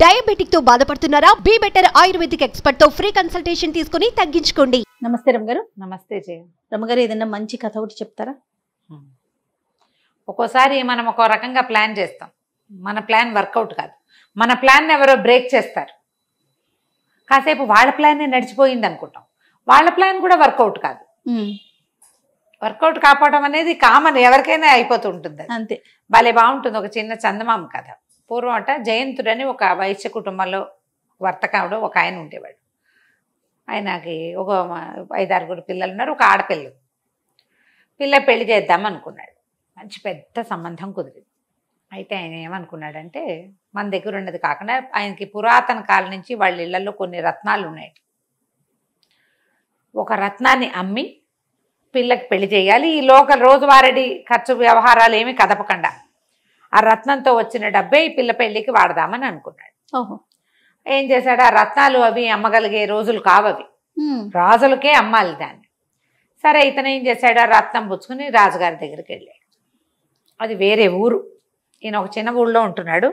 Diabetic తో బాధపడుతున్నారా? Be better ayurvedic expert తో ఫ్రీ కన్సల్టేషన్ తీసుకుని తగ్గించుకోండి. నమస్తే రమగారు. నమస్తే జయ. రమగారు, ఏదైనా మంచి కథ ఒకటి చెప్తారా? ఒక్కోసారి మనం ఒక రకంగా ప్లాన్ చేస్తాం, మన ప్లాన్ వర్కౌట్ కాదు, మన ప్లాన్ ఎవరో బ్రేక్ చేస్తారు. కాసేపు వాళ్ళ ప్లాన్ నడిచిపోయింది అనుకుంటాం, వాళ్ళ ప్లాన్ కూడా వర్కౌట్ కాదు. వర్కౌట్ కాకపోవడం అనేది కామన్, ఎవరికైనా అయిపోతుంటుంది. అంతే, భలే బాగుంటుంది. ఒక చిన్న చందమామ కథ. పూర్వం అట జయంతుడని ఒక వైశ్య కుటుంబంలో వర్తకాడు ఒక ఆయన ఉండేవాడు. ఆయనకి ఒక 5-6 పిల్లలు ఉన్నారు, ఒక ఆడపిల్ల. పిల్ల పెళ్లి చేద్దాం అనుకున్నాడు. మంచి పెద్ద సంబంధం కుదిరింది. అయితే ఆయన ఏమనుకున్నాడంటే, మన దగ్గర ఉన్నది కాకుండా ఆయనకి పురాతన కాలం నుంచి వాళ్ళ ఇళ్లలో కొన్ని రత్నాలు ఉన్నాయి. ఒక రత్నాన్ని అమ్మి పిల్లకి పెళ్లి చేయాలి. ఈ రోజువారీ ఖర్చు వ్యవహారాలు ఏమీ కదపకుండా ఆ రత్నంతో వచ్చిన డబ్బే ఈ పిల్ల పెళ్లికి వాడదామని అనుకున్నాడు. ఓహో. ఏం చేశాడు, ఆ రత్నాలు అవి అమ్మగలిగే రోజులు కావవి, రాజులకే అమ్మాలి దాన్ని. సరే, ఇతను ఏం చేశాడు, ఆ రత్నం పుచ్చుకుని రాజుగారి దగ్గరికి వెళ్ళాడు. అది వేరే ఊరు, ఈయన ఒక చిన్న ఊళ్ళో ఉంటున్నాడు.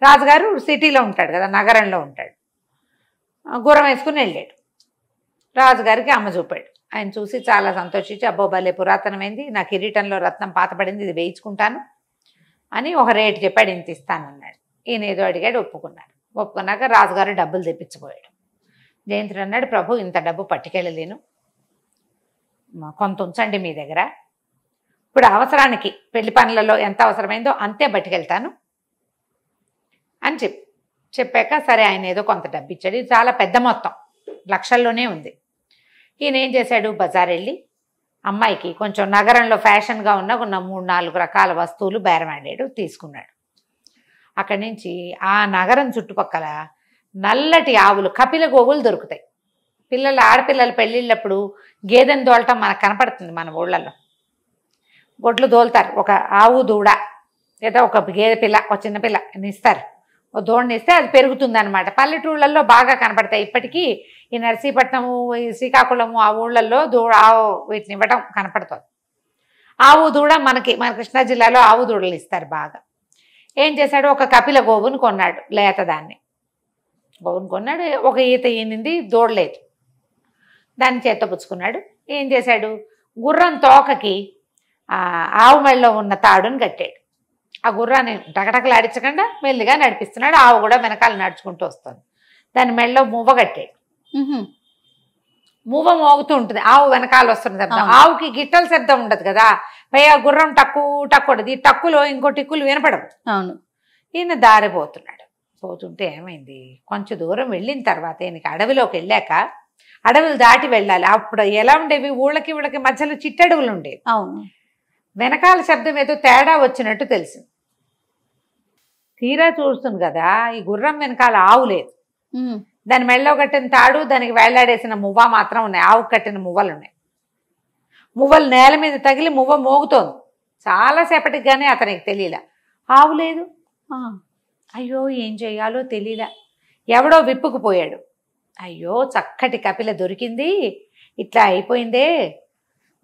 రాజుగారు సిటీలో ఉంటాడు కదా, నగరంలో ఉంటాడు. గుర్రం వేసుకుని వెళ్ళాడు. రాజుగారికి అమ్మ చూపాడు. ఆయన చూసి చాలా సంతోషించి, అబ్బో భలే పురాతనమైంది, నా కిరీటంలో రత్నం పాతపడింది, ఇది వేయించుకుంటాను అని ఒక రేటు చెప్పాడు. ఇంత ఇస్తానన్నాడు. ఈయన ఏదో అడిగాడు, ఒప్పుకున్నాక రాజుగారు డబ్బులు తెప్పించిపోయాడు. జయంతుడు అన్నాడు, ప్రభు ఇంత డబ్బు పట్టుకెళ్ళలేను, కొంత ఉంచండి మీ దగ్గర, ఇప్పుడు అవసరానికి పెళ్లి పనులలో ఎంత అవసరమైందో అంతే పట్టుకెళ్తాను అని చెప్పాక సరే ఆయన ఏదో కొంత డబ్బు ఇచ్చాడు. ఇది చాలా పెద్ద మొత్తం, లక్షల్లోనే ఉంది. ఈయన ఏం చేశాడు, బజార్ వెళ్ళి అమ్మాయికి కొంచెం నగరంలో ఫ్యాషన్గా ఉన్న 3-4 రకాల వస్తువులు బేరమాడాడు, తీసుకున్నాడు. అక్కడి నుంచి ఆ నగరం చుట్టుపక్కల నల్లటి ఆవులు, కపిల గోవులు దొరుకుతాయి. ఆడపిల్లలు పెళ్ళిళ్ళప్పుడు గేదెను దోలటం మనకు కనపడుతుంది మన ఊళ్ళల్లో. గొడ్లు దోలుతారు, ఒక ఆవు దూడ లేదా ఒక గేదె పిల్ల, ఒక చిన్నపిల్ల ఇస్తారు, ఓ దూడని ఇస్తే అది పెరుగుతుంది అనమాట. పల్లెటూళ్ళల్లో బాగా కనపడతాయి. ఇప్పటికీ ఈ నర్సీపట్నము, ఈ శ్రీకాకుళము ఆ ఊళ్ళల్లో ఆవు వీటిని ఇవ్వడం కనపడుతుంది. ఆవు దూడ మన కృష్ణా జిల్లాలో ఆవు దూడలు ఇస్తారు బాగా. ఏం చేశాడు, ఒక కపిల గోవుని కొన్నాడు, లేత దాన్ని గోవుని కొన్నాడు. ఒక ఈత ఈనింది, దూడలేదు, దాన్ని చేత్తో పుచ్చుకున్నాడు. ఏం చేశాడు, గుర్రం తోకకి ఆవు మెళ్ళలో ఉన్న తాడుని కట్టాడు. ఆ గుర్రాన్ని టకటకలాడించకుండా మెల్లిగా నడిపిస్తున్నాడు. ఆవు కూడా వెనకాల నడుచుకుంటూ వస్తుంది. దాని మెళ్ళలో మువ్వ కట్టాడు. మువ్వ మోగుతూ ఉంటుంది, ఆవు వెనకాల వస్తున్న శబ్దం. ఆవుకి గిట్టల శబ్దం ఉండదు కదా, పైగా గుర్రం టక్కు ఈ టక్కులో ఇంకో టిక్కులు వినపడవు. అవును. ఈయన దారి పోతుంటే ఏమైంది, కొంచెం దూరం వెళ్ళిన తర్వాత ఈయనకి అడవిలోకి వెళ్ళాక, అడవులు దాటి వెళ్ళాలి. అప్పుడు ఎలా ఉండేవి, ఊళ్ళకి మధ్యలో చిట్టడవులు ఉండేవి. అవును. వెనకాల శబ్దం ఏదో తేడా వచ్చినట్టు తెలిసింది. తీరా చూస్తుంది కదా, ఈ గుర్రం వెనకాల ఆవు లేదు. దాని మెళ్ళలో కట్టిన తాడు, దానికి వేళ్లాడేసిన మువ్వ మాత్రం ఉన్నాయి. ఆవుకు కట్టిన మువ్వలు ఉన్నాయి. మువ్వలు నేల మీద తగిలి మువ్వ మోగుతోంది. చాలాసేపటికి కానీ అతనికి తెలియలే, ఆవు లేదు. అయ్యో ఏం చేయాలో తెలియలే. ఎవడో విప్పుకుపోయాడు. అయ్యో చక్కటి కపిల దొరికింది, ఇట్లా అయిపోయిందే,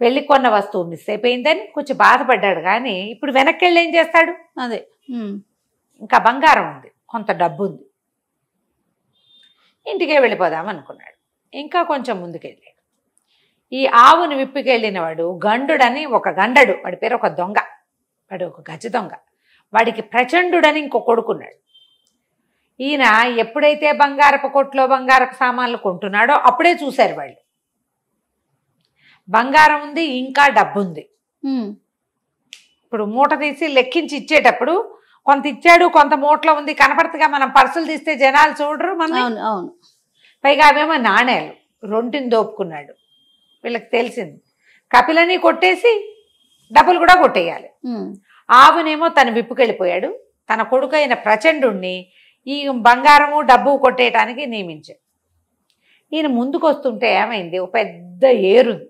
వెళ్ళి కొన్న వస్తువు మిస్ అయిపోయిందని కొంచెం బాధపడ్డాడు. కానీ ఇప్పుడు వెనక్కి వెళ్ళి ఏం చేస్తాడు, అదే ఇంకా బంగారం ఉంది, కొంత డబ్బు ఉంది, ఇంటికే వెళ్ళిపోదాం అనుకున్నాడు. ఇంకా కొంచెం ముందుకెళ్ళాడు. ఈ ఆవుని విప్పుకెళ్ళిన వాడు గండుడని ఒక గండడు, వాడి పేరు ఒక దొంగ, వాడు ఒక గజ దొంగ. వాడికి ప్రచండుడని ఇంకో కొడుకున్నాడు. ఈయన ఎప్పుడైతే బంగారపు కొట్లో బంగారపు సామాన్లు కొంటున్నాడో అప్పుడే చూశారు వాళ్ళు, బంగారం ఉంది, ఇంకా డబ్బు ఉంది. ఇప్పుడు మూట తీసి లెక్కించి ఇచ్చేటప్పుడు కొంత ఇచ్చాడు, కొంత మూటలో ఉంది కనపడుతుందిగా. మనం పర్సులు తీస్తే జనాలు చూడరు మన. అవును. పైగా అవేమో నాణేలు, రొంటిని దోపుకున్నాడు. వీళ్ళకి తెలిసింది, కపిలని కొట్టేసి డబ్బులు కూడా కొట్టేయాలి. ఆవునేమో తను విప్పుకెళ్ళిపోయాడు. తన కొడుకు అయిన ప్రచండుణ్ణి ఈ బంగారము డబ్బు కొట్టేయటానికి నియమించాడు. ఈయన ముందుకు వస్తుంటే ఏమైంది, ఒక పెద్ద ఏరుంది.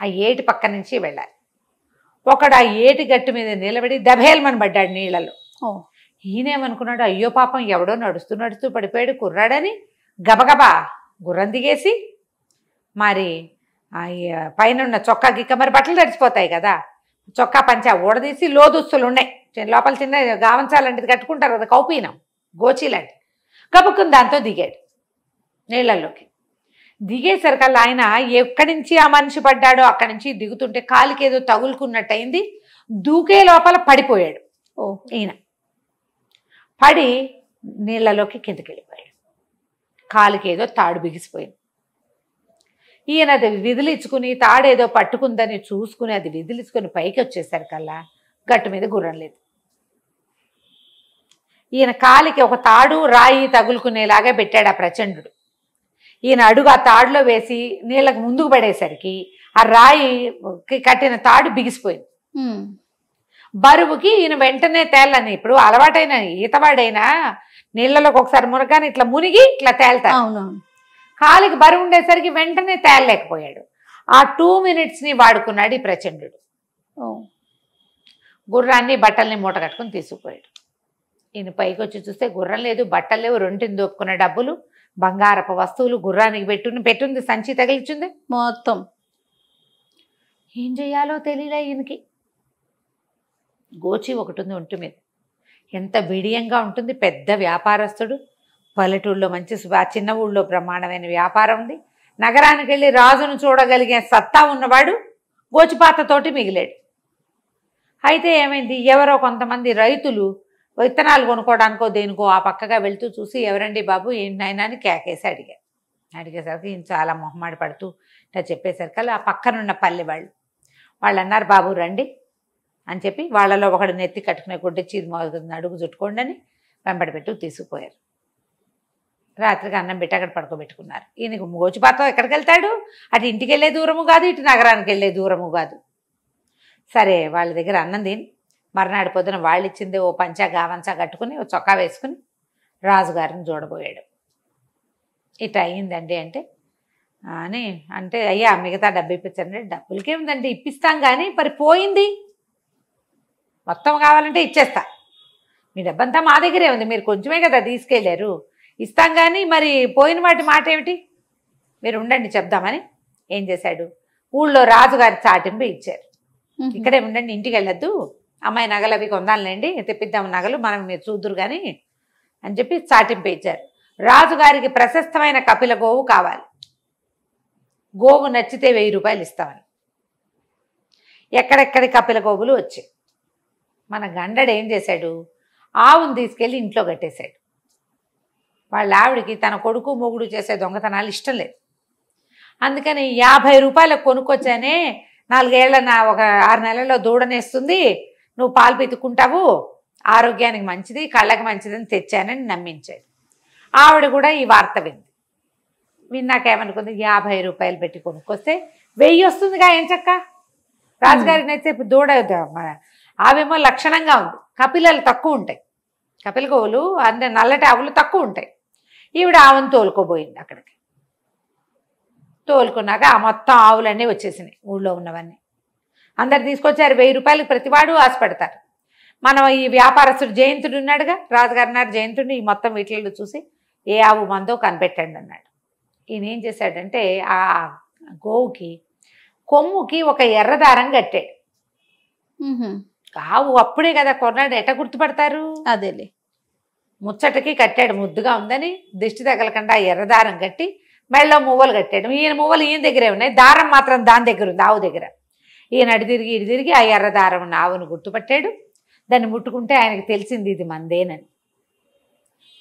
ఆ ఏటి పక్క నుంచి వెళ్ళాలి. ఒకడు ఆ ఏటి గట్టు మీద నిలబడి దభేల్మని పడ్డాడు నీళ్ళలో. ఈయనేమనుకున్నాడు, అయ్యో పాపం ఎవడో నడుస్తూ పడిపోయాడు కుర్రాడని గబగబా గుర్రం దిగేసి, మరి పైన ఉన్న చొక్కా గిక్క, మరి బట్టలు తడిచిపోతాయి కదా, చొక్కా పంచా ఊడదీసి లోదుస్తులు ఉన్నాయి లోపల చిన్న గావంచాలంటిది కట్టుకుంటారు కదా, కౌపీనం గోచి లాంటి గబుక్కుని దాంతో దిగాడు నీళ్ళల్లోకి. దిగేసరికల్లా ఆయన ఎక్కడి నుంచి ఆ మనిషి పడ్డాడో అక్కడి నుంచి దిగుతుంటే కాలికి ఏదో తగులుకున్నట్టయింది. దూకే లోపల పడిపోయాడు. ఈయన పడి నీళ్ళలోకి కిందకి వెళ్ళిపోయాడు. కాలికి ఏదో తాడు బిగిసిపోయింది. ఈయన అది విదిలించుకుని తాడేదో పట్టుకుందని చూసుకుని అది విదిలించుకొని పైకి వచ్చేసరికల్లా గట్టు మీద గుర్రం లేదు. ఈయన కాలికి ఒక తాడు రాయి తగులుకునేలాగా పెట్టాడు ఆ ప్రచండు. ఈయన అడుగు ఆ తాడులో వేసి నీళ్ళకు ముందుకు పడేసరికి ఆ రాయి కట్టిన తాడు బిగిసిపోయింది. బరువుకి ఈయన వెంటనే తేలని. ఇప్పుడు అలవాటైన ఈతవాడైనా నీళ్ళలోకి ఒకసారి మునగానే ఇట్లా మునిగి ఇట్లా తేల్తాడు. కాలికి బరువు ఉండేసరికి వెంటనే తేలలేకపోయాడు. ఆ 2 minutesని వాడుకున్నాడు ఈ ప్రచండు. గుర్రాన్ని బట్టల్ని మూట కట్టుకుని తీసుకుపోయాడు. ఈయన పైకి వచ్చి చూస్తే గుర్రం లేదు, బట్టలు లేవు, రొంటిని దోపుకున్న డబ్బులు, బంగారపు వస్తువులు గుర్రానికి పెట్టుంది, సంచి తగిలిచ్చింది మొత్తం. ఏం చెయ్యాలో తెలియలే ఈయనకి. గోచి ఒకటి ఉంది ఒంటి మీద, ఎంత బిడియంగా ఉంటుంది. పెద్ద వ్యాపారస్తుడు, పల్లెటూళ్ళలో మంచి చిన్న ఊళ్ళో బ్రహ్మాండమైన వ్యాపారం ఉంది. నగరానికి వెళ్ళి రాజును చూడగలిగే సత్తా ఉన్నవాడు గోచిపాతతోటి మిగిలాడు. అయితే ఏమైంది, ఎవరో కొంతమంది రైతులు విత్తనాలు కొనుక్కోవడానికో దేనికో ఆ పక్కగా వెళ్తూ చూసి ఎవరండి బాబు ఏంటైనా అని కేకేసి అడిగేసరికి ఈయన చాలా మొహమాట పడుతూ ఇట్లా చెప్పేసరికి ఆ పక్కనున్న పల్లె వాళ్ళు అన్నారు, బాబు రండి అని చెప్పి వాళ్ళలో ఒకడు నెత్తి కట్టుకునే గుడ్డ చీది అడుగు చుట్టుకోండి అని వెంబడి పెట్టు తీసుకుపోయారు. రాత్రికి అన్నం పెట్టి అక్కడ పడుకోబెట్టుకున్నారు. ఈయనకు గోచిపాతం ఎక్కడికి వెళ్తాడు, అటు ఇంటికి వెళ్ళే దూరము కాదు, ఇటు నగరానికి వెళ్ళే దూరము కాదు. సరే వాళ్ళ దగ్గర అన్నం తిని మర్నాడు పొద్దున వాళ్ళు ఇచ్చిందే ఓ పంచా గావంచా కట్టుకుని ఓ చొక్కా వేసుకుని రాజుగారిని చూడబోయాడు. ఇట్లా అయ్యిందండి అంటే అయ్యా మిగతా డబ్బు ఇప్పించండి. డబ్బులకేముందండి ఇప్పిస్తాం కానీ మరి పోయింది, మొత్తం కావాలంటే ఇచ్చేస్తా, మీ డబ్బంతా మా దగ్గరే ఉంది, మీరు కొంచెమే కదా తీసుకెళ్ళారు, ఇస్తాం కానీ మరి పోయిన వాటి మాట ఏమిటి, మీరు ఉండండి చెప్దామని ఏం చేశాడు, ఊళ్ళో రాజుగారి చాటింపు ఇచ్చారు. ఇక్కడే ఉండండి, ఇంటికి వెళ్ళొద్దు, అమ్మాయి నగలు అవి కొందాలండి, తెప్పిద్దాం నగలు, మనం మీరు చూద్దురు కానీ అని చెప్పి చాటింపు ఇచ్చారు. రాజుగారికి ప్రశస్తమైన కపిల గోవు కావాలి, గోవు నచ్చితే 1000 రూపాయలు ఇస్తామని. ఎక్కడెక్కడి కపిల గోవులు వచ్చాయి. మన గండడు ఏం చేశాడు, ఆవును తీసుకెళ్ళి ఇంట్లో కట్టేశాడు. వాళ్ళ ఆవిడికి తన కొడుకు మొగుడు చేసే దొంగతనాలు ఇష్టం లేదు. అందుకని 50 రూపాయలకు కొనుక్కొచ్చానే, 4 ఏళ్ల ఒక 6 నెలల్లో దూడనేస్తుంది, నువ్వు పాలు పితుక్కుంటావు, ఆరోగ్యానికి మంచిది, కళ్ళకి మంచిదని తెచ్చానని నమ్మించాడు. ఆవిడ కూడా ఈ వార్త విన్నాకేమనుకుంది, 50 రూపాయలు పెట్టి కొనుక్కొస్తే 1000 వస్తుందిగా ఏం చక్క, రాజుగారికి నచ్చితే దూడ ఆవేమో లక్షణంగా ఉంది, కపిలలు తక్కువ ఉంటాయి, కపిల గోవులు అంటే నల్లటి ఆవులు తక్కువ ఉంటాయి. ఈవిడ ఆవును తోలుకోబోయింది. అక్కడికి తోలుకున్నాక ఆ మొత్తం ఆవులన్నీ వచ్చేసినాయి, ఊళ్ళో ఉన్నవన్నీ అందరు తీసుకొచ్చారు. 1000 రూపాయలకు ప్రతివాడు ఆశపడతారు. మనం ఈ వ్యాపారస్తుడు జయంతుడు ఉన్నాడుగా, రాజుగారు అన్నారు జయంతుడిని ఈ మొత్తం వీటిల్లో చూసి ఏ ఆవు మందో కనిపెట్టండి అన్నాడు. ఈయన ఏం చేశాడంటే ఆ గోవుకి కొమ్ముకి ఒక ఎర్రదారం కట్టాడు. ఆవు అప్పుడే కదా కొన్నాడు, ఎట్ట గుర్తుపడతారు, అదేలే ముచ్చటకి కట్టాడు, ముద్దుగా ఉందని దిష్టి తగలకుండా ఎర్రదారం కట్టి మెళ్ళలో మువ్వలు కట్టాడు. ఈయన మువ్వలు ఈయన దగ్గరే ఉన్నాయి, దారం మాత్రం దాని దగ్గర ఉంది, ఆవు దగ్గర. ఈయన ఇటు తిరిగి ఆ ఎర్రదారం ఉన్న ఆవును గుర్తుపట్టాడు. దాన్ని ముట్టుకుంటే ఆయనకు తెలిసింది ఇది మందేనని.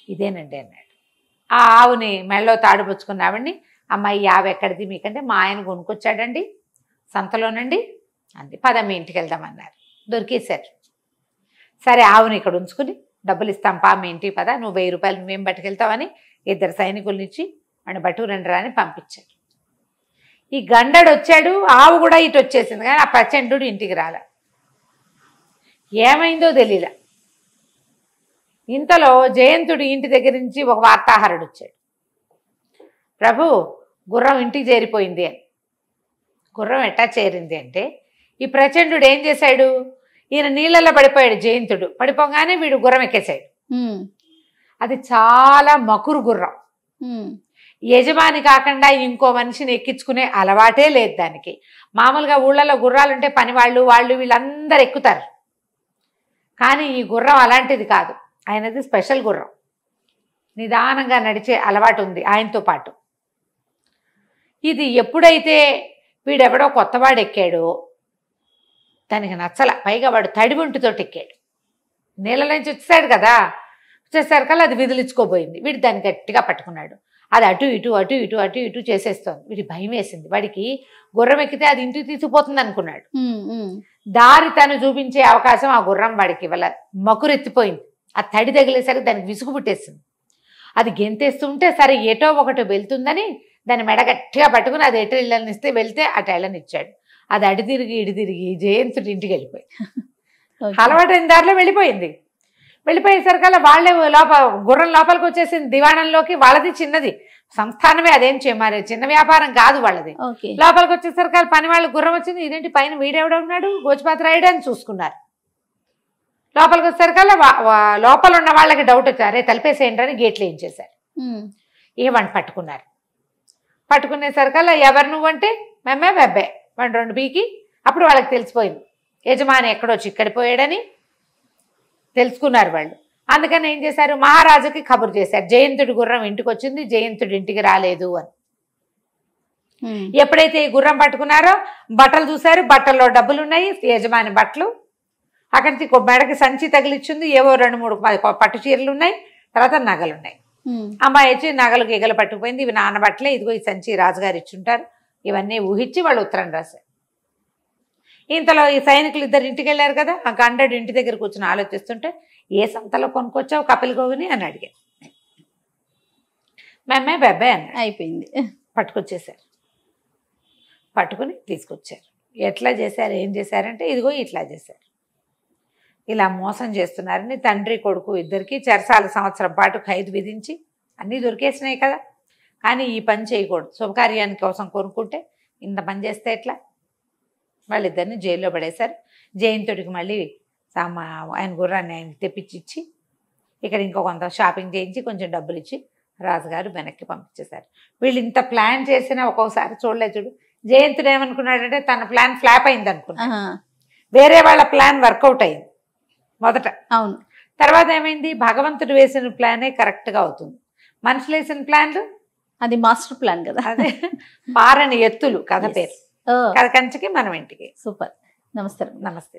ఇదేనండి అన్నాడు. ఆ ఆవుని మెళ్ళలో తాడుపుచ్చుకున్న ఆవిడ్ని, అమ్మాయి ఆవు ఎక్కడిది మీకంటే, మా ఆయన కొనుక్కొచ్చాడండి సంతలోనండి అంది. పద మీ ఇంటికి వెళ్దామన్నారు. దొరికేశారు. సరే ఆవుని ఇక్కడ ఉంచుకుని డబ్బులు ఇస్తాం పా మీ ఇంటికి పద, నువ్వు 1000 రూపాయలు మేము పట్టుకెళ్తామని 2 సైనికుల్ని ఇచ్చి వాడిని బట్టుకురండి రా అని పంపించాడు. ఈ గండడు వచ్చాడు, ఆవు కూడా ఇటు వచ్చేసింది, కానీ ఆ ప్రచండు ఇంటికి రాల. ఏమైందో తెలియలే. ఇంతలో జయంతుడు ఇంటి దగ్గర నుంచి ఒక వార్తాహరుడు వచ్చాడు. ప్రభు, గుర్రం ఇంటికి చేరిపోయింది అని. గుర్రం ఎట్టా చేరింది అంటే, ఈ ప్రచండు ఏం చేశాడు, ఈయన నీళ్ళల్లో పడిపోయాడు. జయంతుడు పడిపోగానే వీడు గుర్రం ఎక్కేశాడు. అది చాలా మకురు గుర్రం, యజమాని కాకుండా ఇంకో మనిషిని ఎక్కించుకునే అలవాటే లేదు దానికి. మామూలుగా ఊళ్ళలో గుర్రాలు ఉంటే పనివాళ్ళు వీళ్ళందరూ ఎక్కుతారు, కానీ ఈ గుర్రం అలాంటిది కాదు, ఆయనది స్పెషల్ గుర్రం. నిదానంగా నడిచే అలవాటు ఉంది ఆయనతో పాటు. ఇది ఎప్పుడైతే వీడెవడో కొత్తవాడు ఎక్కాడో దానికి నచ్చల. పైగా వాడు తడివంటితోటి ఎక్కాడు. నీళ్ళ నుంచి వచ్చేసాడు కదా, వచ్చేసరికల్లా అది విదిలించుకోబోయింది. వీడు దాన్ని గట్టిగా పట్టుకున్నాడు. అది అటు ఇటు అటు ఇటు అటు ఇటు చేసేస్తోంది. వీడికి భయం వేసింది. వాడికి గుర్రం ఎక్కితే అది ఇంటికి తీసుకుపోతుంది అనుకున్నాడు. దారి తను చూపించే అవకాశం ఆ గుర్రం వాడికి ఇవ్వాల. మకురెత్తిపోయింది. ఆ తడి తగిలేసరికి దానికి విసుగు పుట్టేసింది. అది గెంతేస్తుంటే సరే ఎటో ఒకటి వెళ్తుందని దాని మెడ గట్టిగా పట్టుకుని అది ఎటు ఇళ్ళనిస్తే వెళ్తే అటు ఇళ్ళనిచ్చాడు. అది అడి తిరిగి ఇడి తిరిగి జయంతుడి ఇంటికి వెళ్ళిపోయి అలవాటైన దారిలో వెళ్ళిపోయింది. వెళ్ళిపోయేసరికల్లా వాళ్ళే గుర్రం లోపలికి వచ్చేసింది దివాణంలోకి. వాళ్ళది చిన్నది సంస్థానమే, అదేం మరి చిన్న వ్యాపారం కాదు వాళ్ళది. లోపలికి వచ్చేసరికి పని వాళ్ళ గుర్రం వచ్చింది. ఇదేంటి పైన వీడెవడ ఉన్నాడు, గోచిపాత్రాయుడు అని చూసుకున్నారు. లోపలికి వచ్చేసరికల్లా లోపల ఉన్న వాళ్ళకి డౌట్ వచ్చారు. తలిపేసేయండి అని గేట్లు ఏం చేశారు. ఏమని పట్టుకున్నారు. పట్టుకునేసరికల్లా ఎవరు నువ్వంటే మేమే బెబ్బే వాడు 2 పీకి. అప్పుడు వాళ్ళకి తెలిసిపోయింది యజమాని ఎక్కడో చిక్కడిపోయాడని తెలుసుకున్నారు వాళ్ళు. అందుకని ఏం చేశారు, మహారాజుకి కబురు చేశారు. జయంతుడి గుర్రం ఇంటికి వచ్చింది, జయంతుడి ఇంటికి రాలేదు అని. ఎప్పుడైతే ఈ గుర్రం పట్టుకున్నారో బట్టలు చూశారు. బట్టల్లో డబ్బులు ఉన్నాయి, యజమాని బట్టలు. అక్కడి నుంచి మెడకి సంచి తగిలిచ్చింది. ఏవో 2-3 పట్టు చీరలు ఉన్నాయి. తర్వాత నగలు ఉన్నాయి. అమ్మాయి వచ్చి నగలు గీగలు పట్టుకుపోయింది. ఇవి నాన్న బట్టలే, ఇదిగో ఈ సంచి రాజుగారు ఇచ్చుంటారు. ఇవన్నీ ఊహించి వాళ్ళు ఉత్తరం రాశారు. ఇంతలో ఈ సైనికులు 2 ఇంటికి వెళ్ళారు కదా. ఆ గండడు ఇంటి దగ్గర కూర్చొని ఆలోచిస్తుంటే ఏ సంతలో కొనుక్కొచ్చావు కపిల్ గోగుని అని అడిగారు. మేమే బెబ్బాయి అన్న. అయిపోయింది. పట్టుకొచ్చేసారు. పట్టుకుని తీసుకొచ్చారు. ఎట్లా చేశారు, ఏం చేశారంటే ఇదిగో ఇట్లా చేశారు. ఇలా మోసం చేస్తున్నారని తండ్రి కొడుకు ఇద్దరికి చెరసాల సంవత్సరం పాటు ఖైదు విధించి అన్నీ దొరికేసినాయి కదా. కానీ ఈ పని చేయకూడదు. శుభకార్యానికి కోసం కొనుక్కుంటే ఇంత పని చేస్తే ఎట్లా. వాళ్ళిద్దరిని జైల్లో పడేశారు. జయంతుడికి మళ్ళీ ఆయన గుర్రాన్ని ఆయన తెప్పించి ఇక్కడ ఇంకో కొంత షాపింగ్ చేయించి కొంచెం డబ్బులు ఇచ్చి రాజుగారు వెనక్కి పంపించేశారు. వీళ్ళు ఇంత ప్లాన్ చేసినా ఒక్కోసారి చూడలేదు. చూడు జయంతుడు ఏమనుకున్నాడంటే తన ప్లాన్ ఫ్లాప్ అయింది అనుకున్నాడు. వేరే వాళ్ళ ప్లాన్ వర్కౌట్ అయింది మొదట. అవును. తర్వాత ఏమైంది, భగవంతుడు వేసిన ప్లానే కరెక్ట్గా అవుతుంది. మనుషులు వేసిన ప్లాన్లు అది మాస్టర్ ప్లాన్ కదా. అదే పారని ఎత్తులు కథ పేరు. కథ కంచికి మనం ఇంటికి. సూపర్. నమస్తే. నమస్తే.